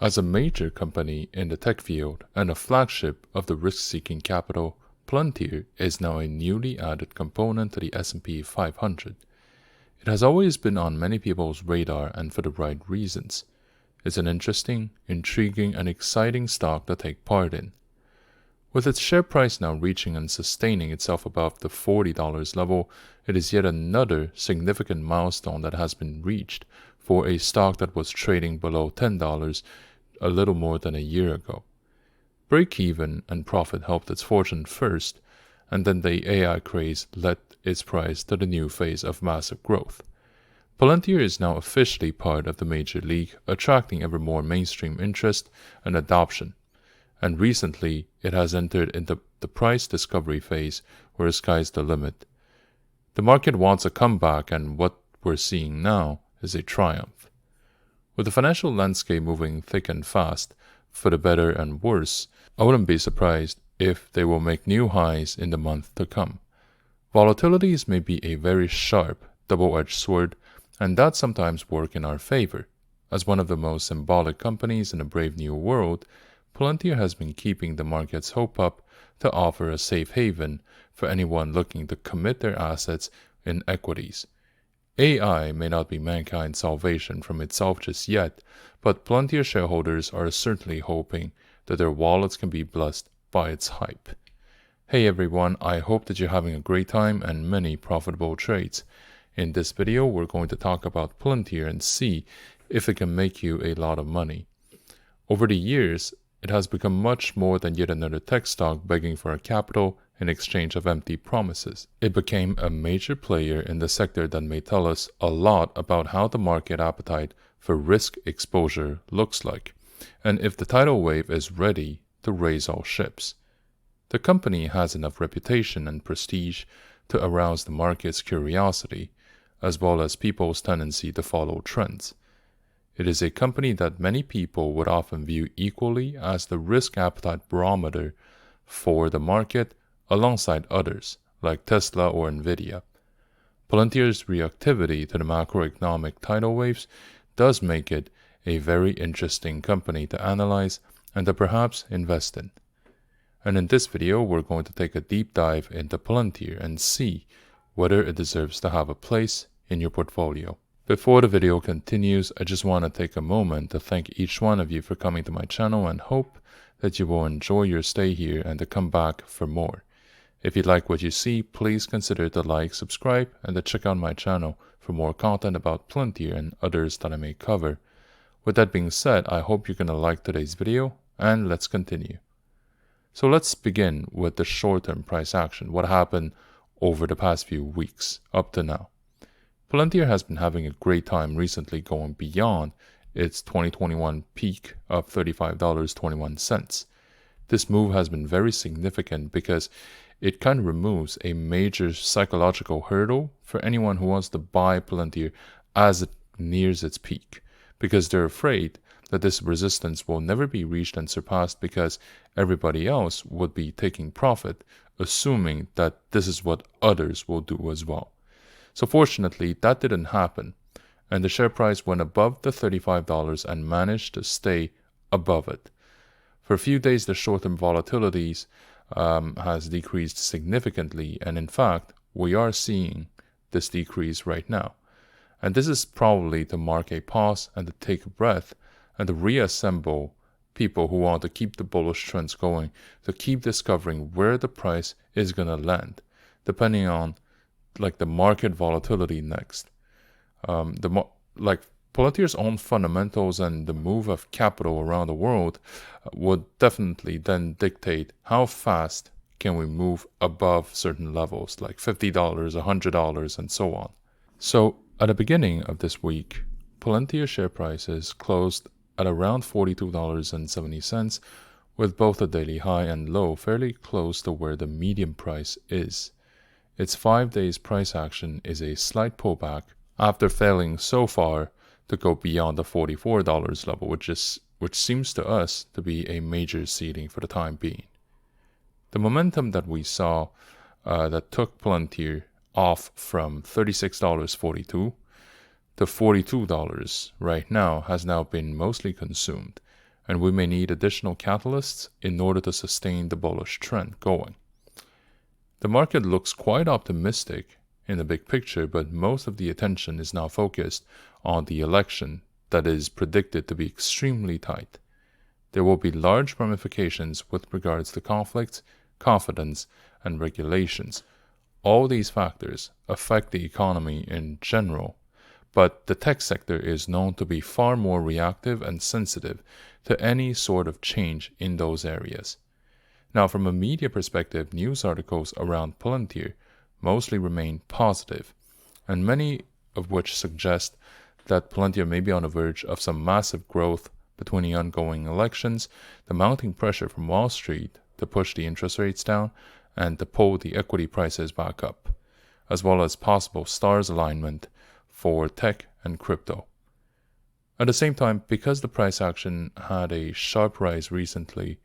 As a major company in the tech field and a flagship of the risk-seeking capital, Palantir is now a newly added component to the S&P 500. It has always been on many people's radar and for the right reasons. It's an interesting, intriguing, and exciting stock to take part in. With its share price now reaching and sustaining itself above the $40 level, it is yet another significant milestone that has been reached for a stock that was trading below $10 a little more than a year ago. Break-even and profit helped its fortune first, and then the AI craze led its price to the new phase of massive growth. Palantir is now officially part of the major league, attracting ever more mainstream interest and adoption. And recently, it has entered into the price discovery phase where the sky's the limit. The market wants a comeback, and what we're seeing now is a triumph. With the financial landscape moving thick and fast, for the better and worse, I wouldn't be surprised if they will make new highs in the month to come. Volatilities may be a very sharp, double-edged sword, and that sometimes work in our favor. As one of the most symbolic companies in a brave new world, Palantir has been keeping the market's hope up to offer a safe haven for anyone looking to commit their assets in equities. AI may not be mankind's salvation from itself just yet, but Palantir shareholders are certainly hoping that their wallets can be blessed by its hype. Hey everyone, I hope that you're having a great time and many profitable trades. In this video, we're going to talk about Palantir and see if it can make you a lot of money. Over the years, it has become much more than yet another tech stock begging for a capital in exchange of empty promises. It became a major player in the sector that may tell us a lot about how the market appetite for risk exposure looks like, and if the tidal wave is ready to raise all ships. The company has enough reputation and prestige to arouse the market's curiosity, as well as people's tendency to follow trends. It is a company that many people would often view equally as the risk appetite barometer for the market alongside others, like Tesla or Nvidia. Palantir's reactivity to the macroeconomic tidal waves does make it a very interesting company to analyze and to perhaps invest in. And in this video, we're going to take a deep dive into Palantir and see whether it deserves to have a place in your portfolio. Before the video continues, I just want to take a moment to thank each one of you for coming to my channel and hope that you will enjoy your stay here and to come back for more. If you like what you see, please consider to like, subscribe, and to check out my channel for more content about Palantir and others that I may cover. With that being said, I hope you're going to like today's video, and let's continue. So let's begin with the short-term price action, what happened over the past few weeks up to now. Palantir has been having a great time recently going beyond its 2021 peak of $35.21. This move has been very significant because it kind of removes a major psychological hurdle for anyone who wants to buy Palantir as it nears its peak, because they're afraid that this resistance will never be reached and surpassed because everybody else would be taking profit, assuming that this is what others will do as well. So fortunately, that didn't happen, and the share price went above the $35 and managed to stay above it. For a few days, the short-term volatilities has decreased significantly, and in fact, we are seeing this decrease right now. And this is probably to mark a pause and to take a breath and to reassemble people who want to keep the bullish trends going, to keep discovering where the price is going to land, depending on the market volatility next. Palantir's own fundamentals and the move of capital around the world would definitely then dictate how fast can we move above certain levels, like $50, $100, and so on. So at the beginning of this week, Palantir share prices closed at around $42.70, with both the daily high and low fairly close to where the median price is. Its 5 days price action is a slight pullback after failing so far to go beyond the $44 level, which seems to us to be a major ceiling for the time being. The momentum that we saw that took Palantir off from $36.42 to $42 right now has now been mostly consumed, and we may need additional catalysts in order to sustain the bullish trend going. The market looks quite optimistic in the big picture, but most of the attention is now focused on the election that is predicted to be extremely tight. There will be large ramifications with regards to conflicts, confidence, and regulations. All these factors affect the economy in general, but the tech sector is known to be far more reactive and sensitive to any sort of change in those areas. Now, from a media perspective, news articles around Palantir mostly remain positive, and many of which suggest that Palantir may be on the verge of some massive growth between the ongoing elections, the mounting pressure from Wall Street to push the interest rates down and to pull the equity prices back up, as well as possible stars alignment for tech and crypto. At the same time, because the price action had a sharp rise recently,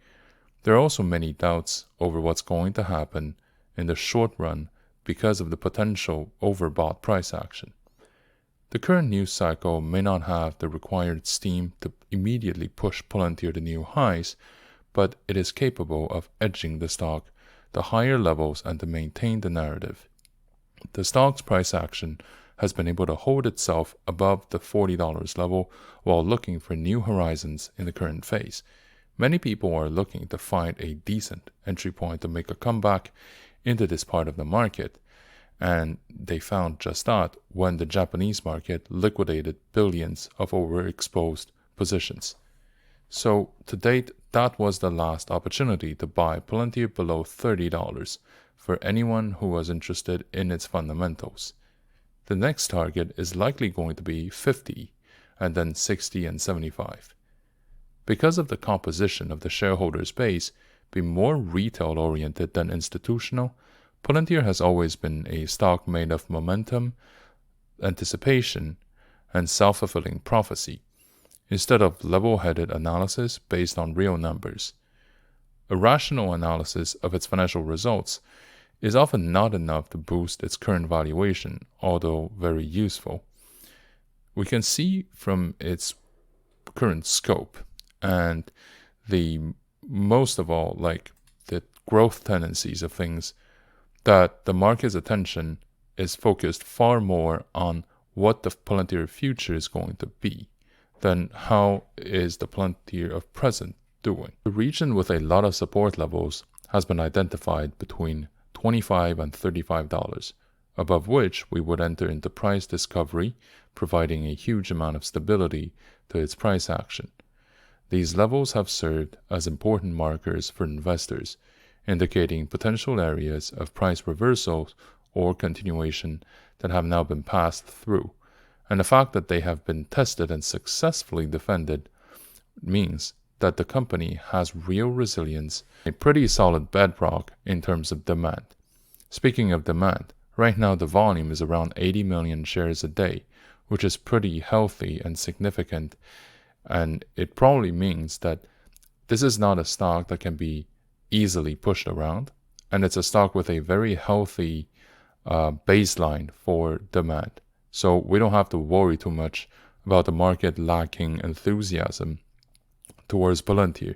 there are also many doubts over what's going to happen in the short run because of the potential overbought price action. The current news cycle may not have the required steam to immediately push Palantir to new highs, but it is capable of edging the stock to higher levels and to maintain the narrative. The stock's price action has been able to hold itself above the $40 level while looking for new horizons in the current phase. Many people are looking to find a decent entry point to make a comeback into this part of the market, and they found just that when the Japanese market liquidated billions of overexposed positions. So, to date, that was the last opportunity to buy Palantir below $30 for anyone who was interested in its fundamentals. The next target is likely going to be 50, and then 60 and 75. Because of the composition of the shareholders' base being more retail-oriented than institutional, Palantir has always been a stock made of momentum, anticipation, and self-fulfilling prophecy, instead of level-headed analysis based on real numbers. A rational analysis of its financial results is often not enough to boost its current valuation, although very useful. We can see from its current scope and most of all, the growth tendencies of things, that the market's attention is focused far more on what the Palantir future is going to be than how is the Palantir of present doing. The region with a lot of support levels has been identified between $25 and $35, above which we would enter into price discovery, providing a huge amount of stability to its price action. These levels have served as important markers for investors, indicating potential areas of price reversals or continuation that have now been passed through, and the fact that they have been tested and successfully defended means that the company has real resilience, a pretty solid bedrock in terms of demand. Speaking of demand, right now the volume is around 80 million shares a day, which is pretty healthy and significant, and it probably means that this is not a stock that can be easily pushed around, and it's a stock with a very healthy baseline for demand. So we don't have to worry too much about the market lacking enthusiasm towards Palantir.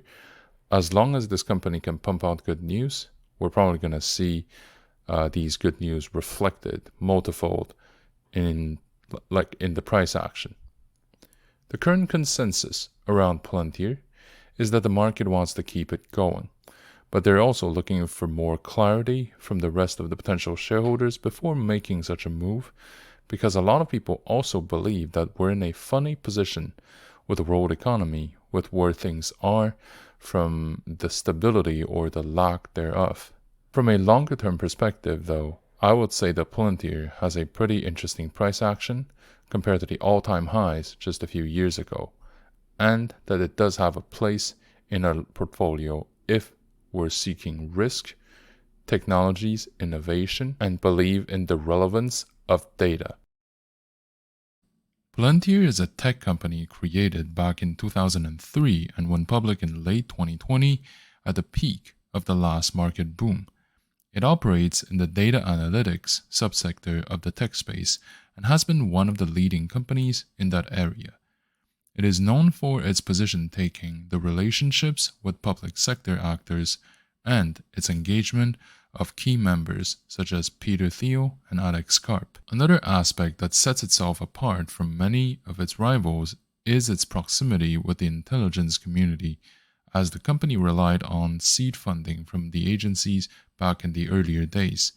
As long as this company can pump out good news, we're probably going to see these good news reflected multifold in the price action. The current consensus around Palantir is that the market wants to keep it going, but they're also looking for more clarity from the rest of the potential shareholders before making such a move, because a lot of people also believe that we're in a funny position with the world economy, with where things are, from the stability or the lack thereof. From a longer-term perspective, though, I would say that Palantir has a pretty interesting price action compared to the all-time highs just a few years ago, and that it does have a place in our portfolio if we're seeking risk, technologies, innovation, and believe in the relevance of data. Palantir is a tech company created back in 2003 and went public in late 2020 at the peak of the last market boom. It operates in the data analytics subsector of the tech space and has been one of the leading companies in that area. It is known for its position taking, the relationships with public sector actors, and its engagement of key members such as Peter Thiel and Alex Karp. Another aspect that sets itself apart from many of its rivals is its proximity with the intelligence community, as the company relied on seed funding from the agencies back in the earlier days.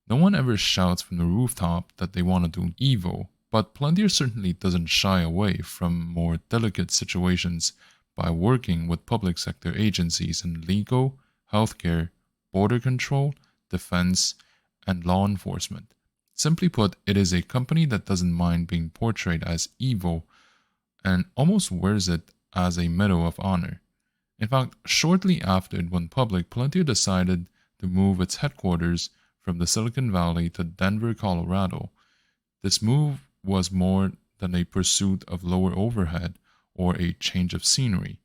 No one ever shouts from the rooftop that they want to do evil, but Palantir certainly doesn't shy away from more delicate situations by working with public sector agencies in legal, healthcare, border control, defense, and law enforcement. Simply put, it is a company that doesn't mind being portrayed as evil and almost wears it as a medal of honor. In fact, shortly after it went public, Palantir decided to move its headquarters from the Silicon Valley to Denver, Colorado. This move was more than a pursuit of lower overhead or a change of scenery,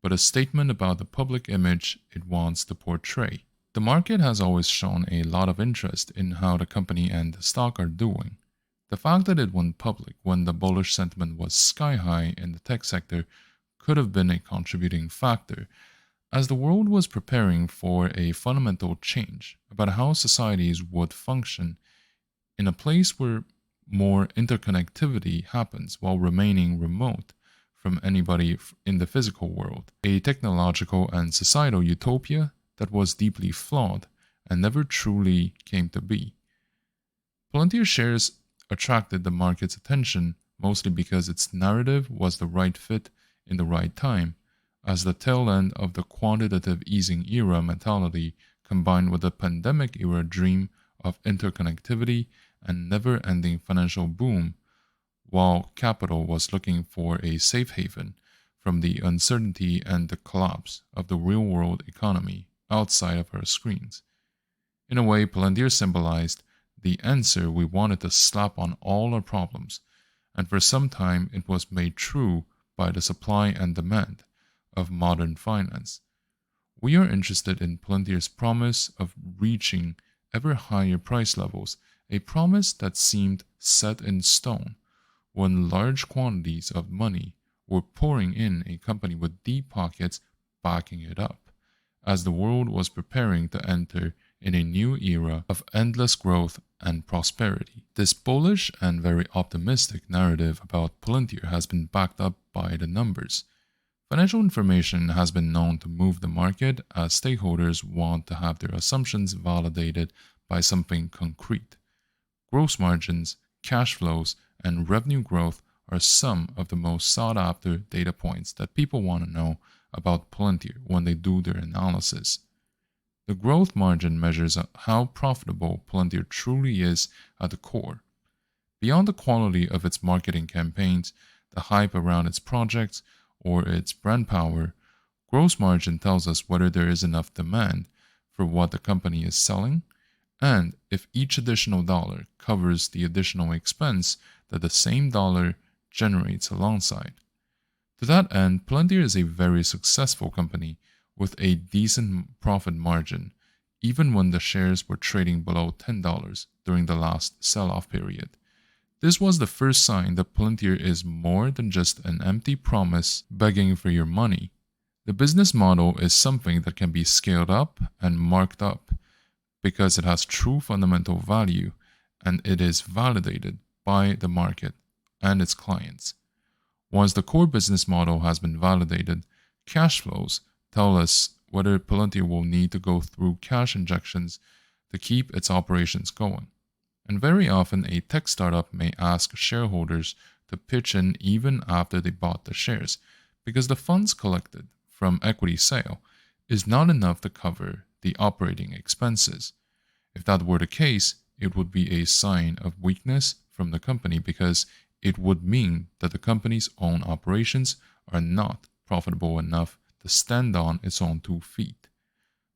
but a statement about the public image it wants to portray. The market has always shown a lot of interest in how the company and the stock are doing. The fact that it went public when the bullish sentiment was sky high in the tech sector could have been a contributing factor, as the world was preparing for a fundamental change about how societies would function in a place where more interconnectivity happens while remaining remote from anybody in the physical world, a technological and societal utopia that was deeply flawed and never truly came to be. Palantir shares attracted the market's attention mostly because its narrative was the right fit in the right time, as the tail end of the quantitative easing era mentality combined with the pandemic era dream of interconnectivity and never-ending financial boom, while capital was looking for a safe haven from the uncertainty and the collapse of the real-world economy outside of our screens. In a way, Palantir symbolized the answer we wanted to slap on all our problems, and for some time it was made true by the supply and demand of modern finance. We are interested in Palantir's promise of reaching ever higher price levels, a promise that seemed set in stone when large quantities of money were pouring in a company with deep pockets backing it up, as the world was preparing to enter in a new era of endless growth and prosperity. This bullish and very optimistic narrative about Palantir has been backed up by the numbers. Financial information has been known to move the market as stakeholders want to have their assumptions validated by something concrete. Gross margins, cash flows, and revenue growth are some of the most sought-after data points that people want to know about Palantir when they do their analysis. The growth margin measures how profitable Palantir truly is at the core. Beyond the quality of its marketing campaigns, the hype around its projects, or its brand power, gross margin tells us whether there is enough demand for what the company is selling, and if each additional dollar covers the additional expense that the same dollar generates alongside. To that end, Palantir is a very successful company with a decent profit margin, even when the shares were trading below $10 during the last sell-off period. This was the first sign that Palantir is more than just an empty promise begging for your money. The business model is something that can be scaled up and marked up because it has true fundamental value and it is validated by the market and its clients. Once the core business model has been validated, cash flows tell us whether Palantir will need to go through cash injections to keep its operations going. And very often, a tech startup may ask shareholders to pitch in even after they bought the shares, because the funds collected from equity sale is not enough to cover the operating expenses. If that were the case, it would be a sign of weakness from the company because it would mean that the company's own operations are not profitable enough to stand on its own 2 feet.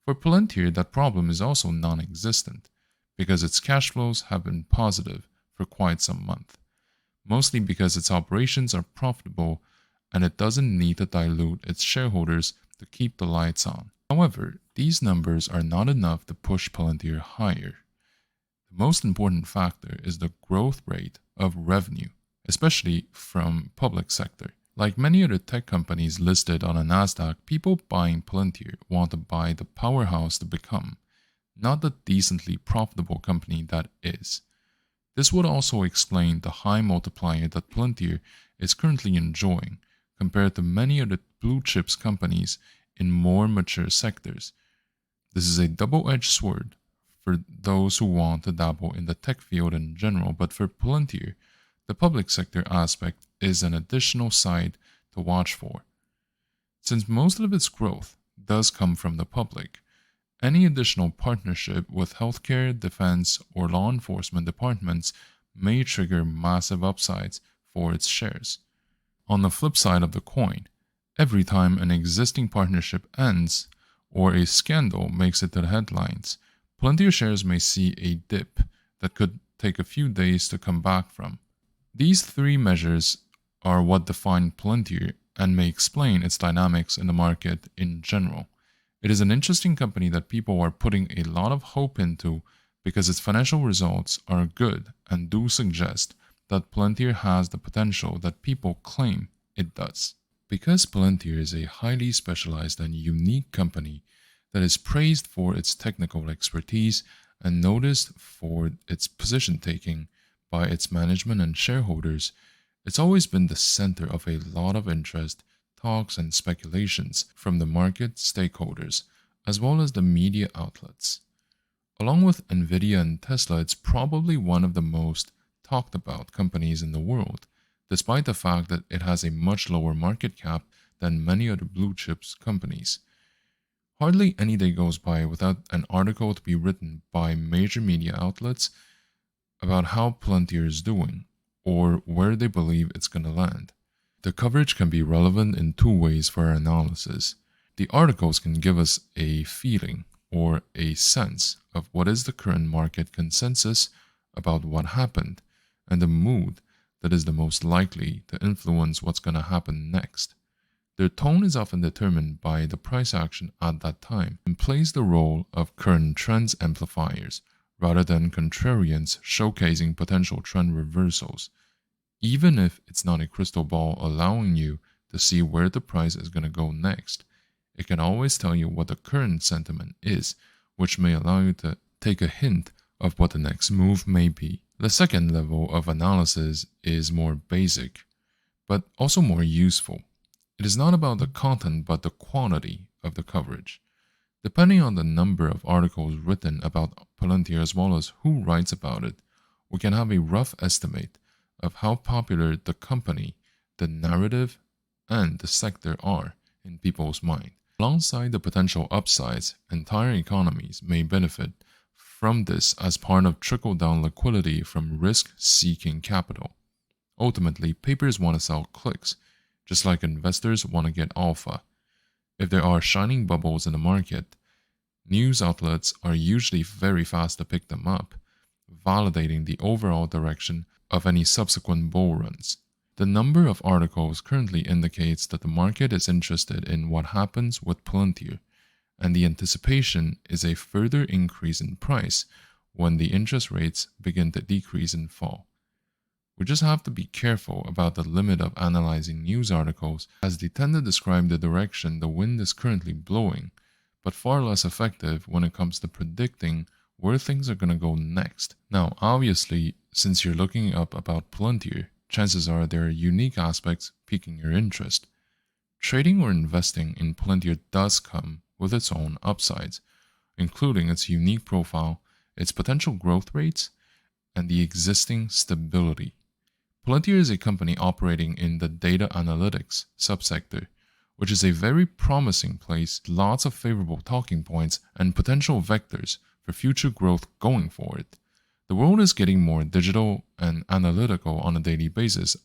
For Palantir, that problem is also non-existent because its cash flows have been positive for quite some month, mostly because its operations are profitable and it doesn't need to dilute its shareholders to keep the lights on. However, these numbers are not enough to push Palantir higher. The most important factor is the growth rate of revenue, especially from public sector. Like many other tech companies listed on a Nasdaq, people buying Palantir want to buy the powerhouse to become, not the decently profitable company that is. This would also explain the high multiplier that Palantir is currently enjoying compared to many other blue chips companies in more mature sectors. This is a double-edged sword for those who want to dabble in the tech field in general, but for Palantir, the public sector aspect is an additional side to watch for. Since most of its growth does come from the public, any additional partnership with healthcare, defense, or law enforcement departments may trigger massive upsides for its shares. On the flip side of the coin, every time an existing partnership ends or a scandal makes it to the headlines, Palantir shares may see a dip that could take a few days to come back from. These three measures are what define Palantir and may explain its dynamics in the market in general. It is an interesting company that people are putting a lot of hope into because its financial results are good and do suggest that Palantir has the potential that people claim it does. Because Palantir is a highly specialized and unique company that is praised for its technical expertise and noticed for its position taking by its management and shareholders, it's always been the center of a lot of interest, talks, and speculations from the market stakeholders, as well as the media outlets. Along with Nvidia and Tesla, it's probably one of the most talked about companies in the world, despite the fact that it has a much lower market cap than many other blue chips companies. Hardly any day goes by without an article to be written by major media outlets about how Palantir is doing, or where they believe it's going to land. The coverage can be relevant in two ways for our analysis. The articles can give us a feeling or a sense of what is the current market consensus about what happened, and the mood that is the most likely to influence what's going to happen next. Their tone is often determined by the price action at that time and plays the role of current trends amplifiers rather than contrarians showcasing potential trend reversals. Even if it's not a crystal ball allowing you to see where the price is going to go next, it can always tell you what the current sentiment is, which may allow you to take a hint of what the next move may be. The second level of analysis is more basic, but also more useful. It is not about the content but the quantity of the coverage. Depending on the number of articles written about Palantir as well as who writes about it, we can have a rough estimate of how popular the company, the narrative, and the sector are in people's mind. Alongside the potential upsides, entire economies may benefit from this as part of trickle-down liquidity from risk-seeking capital. Ultimately, papers want to sell clicks, just like investors want to get alpha. If there are shining bubbles in the market, news outlets are usually very fast to pick them up, validating the overall direction of any subsequent bull runs. The number of articles currently indicates that the market is interested in what happens with Palantir, and the anticipation is a further increase in price when the interest rates begin to decrease and fall. We just have to be careful about the limit of analyzing news articles, as they tend to describe the direction the wind is currently blowing, but far less effective when it comes to predicting where things are going to go next. Now, obviously, since you're looking up about Palantir, chances are there are unique aspects piquing your interest. Trading or investing in Palantir does come with its own upsides, including its unique profile, its potential growth rates, and the existing stability. Palantir is a company operating in the data analytics subsector, which is a very promising place, lots of favorable talking points and potential vectors for future growth going forward. The world is getting more digital and analytical on a daily basis,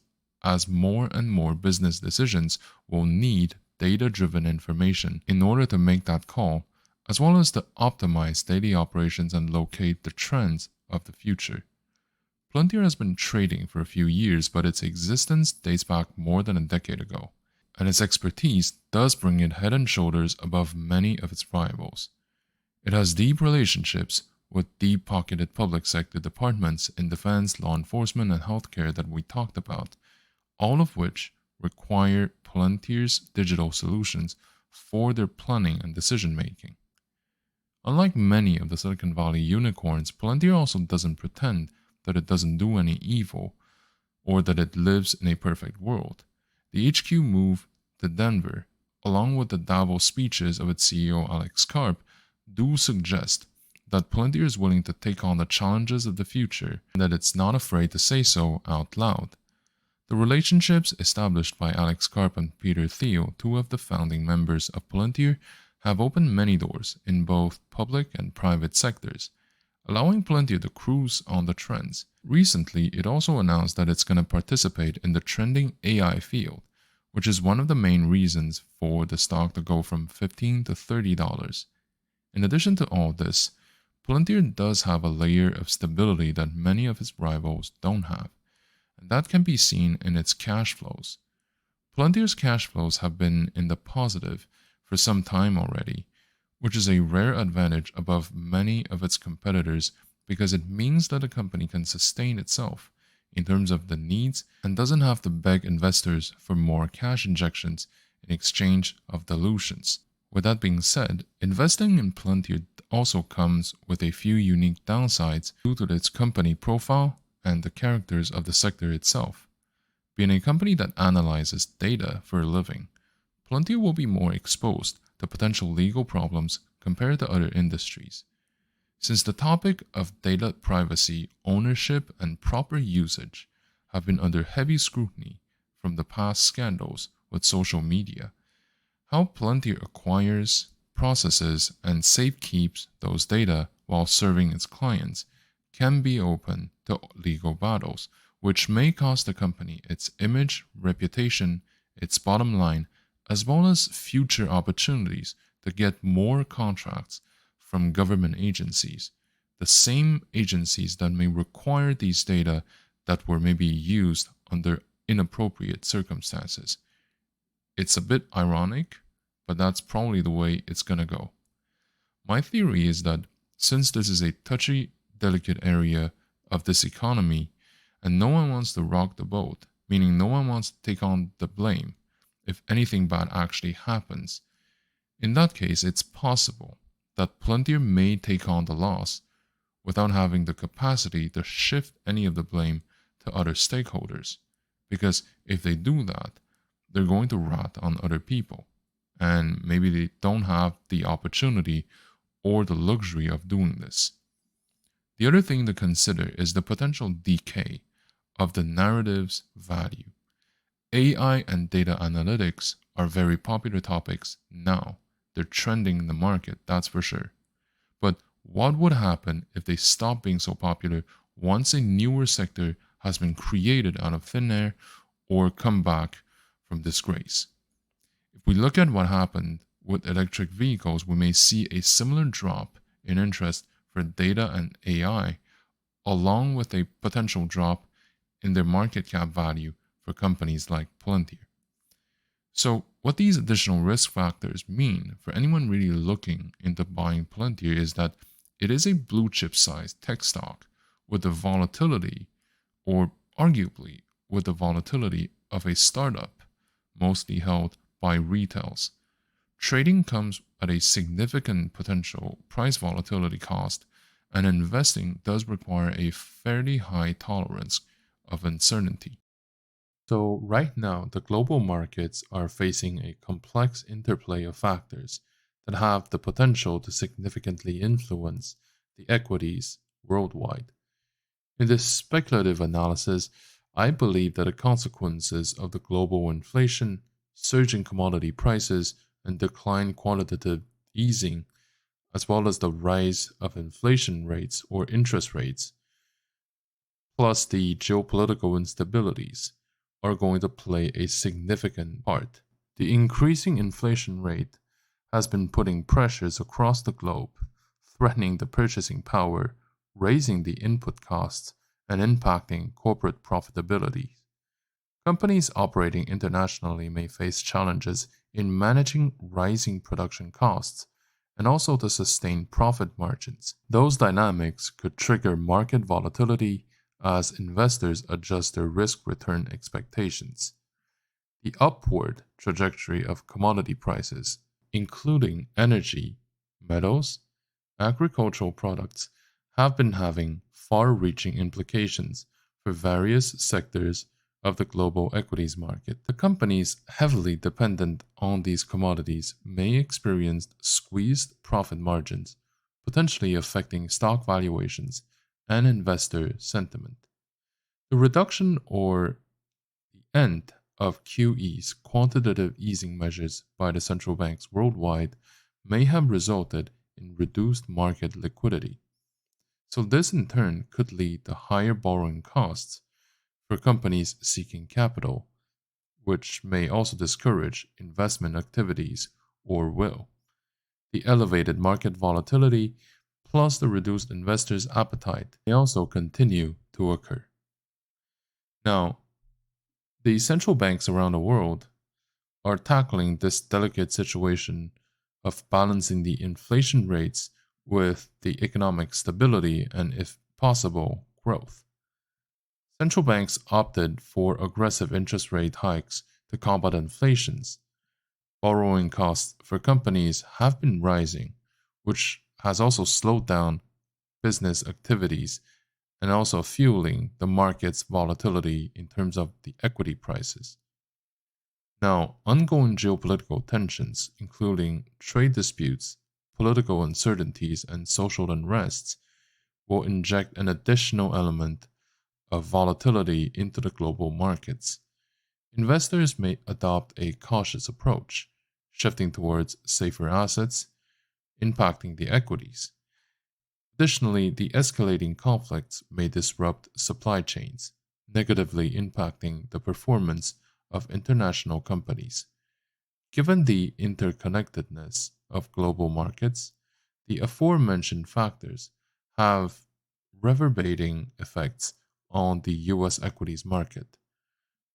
as more and more business decisions will need data-driven information in order to make that call, as well as to optimize daily operations and locate the trends of the future. Palantir has been trading for a few years, but its existence dates back more than a decade ago, and its expertise does bring it head and shoulders above many of its rivals. It has deep relationships with deep-pocketed public sector departments in defense, law enforcement, and healthcare that we talked about, all of which require Palantir's digital solutions for their planning and decision making. Unlike many of the Silicon Valley unicorns, Palantir also doesn't pretend that it doesn't do any evil or that it lives in a perfect world. The HQ move to Denver, along with the Davos speeches of its CEO Alex Karp, do suggest that Palantir is willing to take on the challenges of the future and that it's not afraid to say so out loud. The relationships established by Alex Karp and Peter Thiel, two of the founding members of Palantir, have opened many doors in both public and private sectors, allowing Palantir to cruise on the trends. Recently, it also announced that it's going to participate in the trending AI field, which is one of the main reasons for the stock to go from $15 to $30. In addition to all this, Palantir does have a layer of stability that many of its rivals don't have, and that can be seen in its cash flows. Palantir's cash flows have been in the positive for some time already, which is a rare advantage above many of its competitors because it means that a company can sustain itself in terms of the needs and doesn't have to beg investors for more cash injections in exchange of dilutions. With that being said, investing in Palantir also comes with a few unique downsides due to its company profile and the characters of the sector itself. Being a company that analyzes data for a living, Palantir will be more exposed to potential legal problems compared to other industries. Since the topic of data privacy, ownership, and proper usage have been under heavy scrutiny from the past scandals with social media, how Palantir acquires, processes, and safekeeps those data while serving its clients can be open to legal battles, which may cost the company its image, reputation, its bottom line, as well as future opportunities to get more contracts from government agencies, the same agencies that may require these data that were maybe used under inappropriate circumstances. It's a bit ironic, but that's probably the way it's gonna go. My theory is that since this is a touchy, delicate area of this economy, and no one wants to rock the boat, meaning no one wants to take on the blame if anything bad actually happens, in that case, it's possible that Palantir may take on the loss without having the capacity to shift any of the blame to other stakeholders. Because if they do that, they're going to rat on other people, and maybe they don't have the opportunity or the luxury of doing this. The other thing to consider is the potential decay of the narrative's value. AI and data analytics are very popular topics now. They're trending in the market, that's for sure. But what would happen if they stop being so popular once a newer sector has been created out of thin air or come back from disgrace? If we look at what happened with electric vehicles, we may see a similar drop in interest for data and AI, along with a potential drop in their market cap value for companies like Palantir. So, what these additional risk factors mean for anyone really looking into buying Palantir is that it is a blue chip sized tech stock with the volatility, or arguably with the volatility of a startup, mostly held by retails. Trading comes at a significant potential price volatility cost, and investing does require a fairly high tolerance of uncertainty. So right now, the global markets are facing a complex interplay of factors that have the potential to significantly influence the equities worldwide. In this speculative analysis, I believe that the consequences of the global inflation, surging commodity prices, and declined quantitative easing, as well as the rise of inflation rates or interest rates, plus the geopolitical instabilities, are going to play a significant part. The increasing inflation rate has been putting pressures across the globe, threatening the purchasing power, raising the input costs, and impacting corporate profitability. Companies operating internationally may face challenges in managing rising production costs and also to sustain profit margins. Those dynamics could trigger market volatility as investors adjust their risk-return expectations. The upward trajectory of commodity prices, including energy, metals, agricultural products, have been having far-reaching implications for various sectors of the global equities market. The companies heavily dependent on these commodities may experience squeezed profit margins, potentially affecting stock valuations and investor sentiment. The reduction or the end of QE's quantitative easing measures by the central banks worldwide may have resulted in reduced market liquidity. So, this in turn could lead to higher borrowing costs for companies seeking capital, which may also discourage investment activities or will. The elevated market volatility plus the reduced investors' appetite may also continue to occur. Now, the central banks around the world are tackling this delicate situation of balancing the inflation rates with the economic stability and, if possible, growth. Central banks opted for aggressive interest rate hikes to combat inflation. Borrowing costs for companies have been rising, which has also slowed down business activities and also fueling the market's volatility in terms of the equity prices. Now, ongoing geopolitical tensions, including trade disputes, political uncertainties, and social unrests, will inject an additional element of volatility into the global markets. Investors may adopt a cautious approach, shifting towards safer assets, impacting the equities. Additionally, the escalating conflicts may disrupt supply chains, negatively impacting the performance of international companies. Given the interconnectedness of global markets, the aforementioned factors have reverberating effects on the US equities market.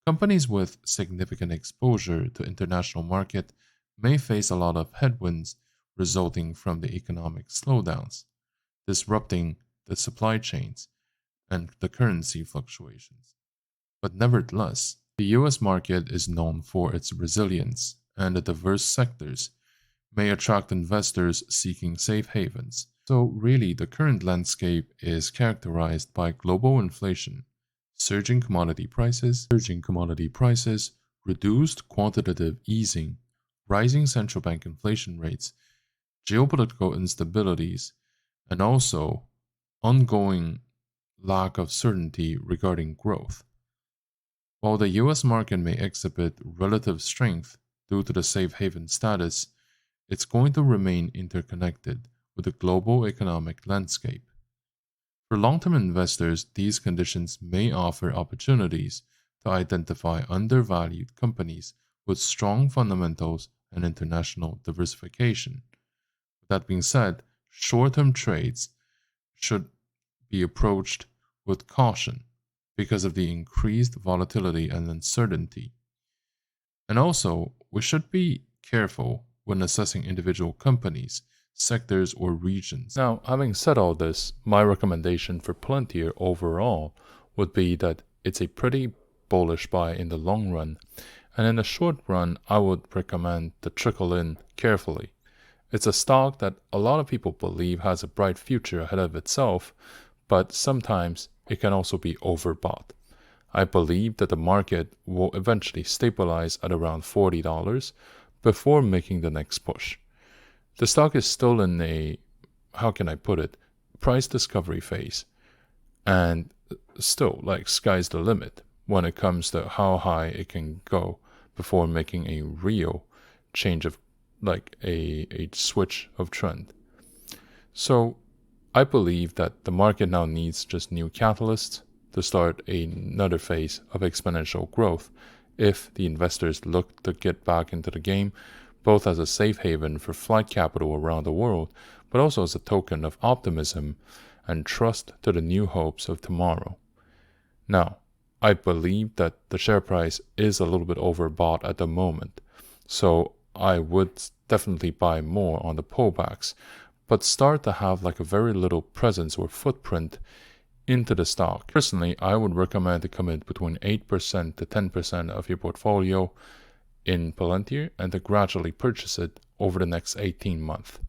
Companies with significant exposure to international market may face a lot of headwinds resulting from the economic slowdowns, disrupting the supply chains and the currency fluctuations. But nevertheless, the US market is known for its resilience, and the diverse sectors may attract investors seeking safe havens. So, really, the current landscape is characterized by global inflation, surging commodity prices, reduced quantitative easing, rising central bank inflation rates, geopolitical instabilities, and also ongoing lack of certainty regarding growth. While the US market may exhibit relative strength due to the safe haven status, it's going to remain interconnected with the global economic landscape. For long-term investors, these conditions may offer opportunities to identify undervalued companies with strong fundamentals and international diversification. With that being said, short-term trades should be approached with caution because of the increased volatility and uncertainty. And also, we should be careful when assessing individual companies, sectors, or regions. Now, having said all this, my recommendation for Palantir overall would be that it's a pretty bullish buy in the long run, and in the short run, I would recommend to trickle in carefully. It's a stock that a lot of people believe has a bright future ahead of itself, but sometimes it can also be overbought. I believe that the market will eventually stabilize at around $40 before making the next push. The stock is still in a, how can I put it, price discovery phase, and still, like, sky's the limit when it comes to how high it can go before making a real change of, like, a switch of trend. So I believe that the market now needs just new catalysts to start another phase of exponential growth if the investors look to get back into the game, both as a safe haven for flight capital around the world, but also as a token of optimism and trust to the new hopes of tomorrow. Now, I believe that the share price is a little bit overbought at the moment, so I would definitely buy more on the pullbacks, but start to have like a very little presence or footprint into the stock. Personally, I would recommend to commit between 8% to 10% of your portfolio in Palantir and to gradually purchase it over the next 18 months.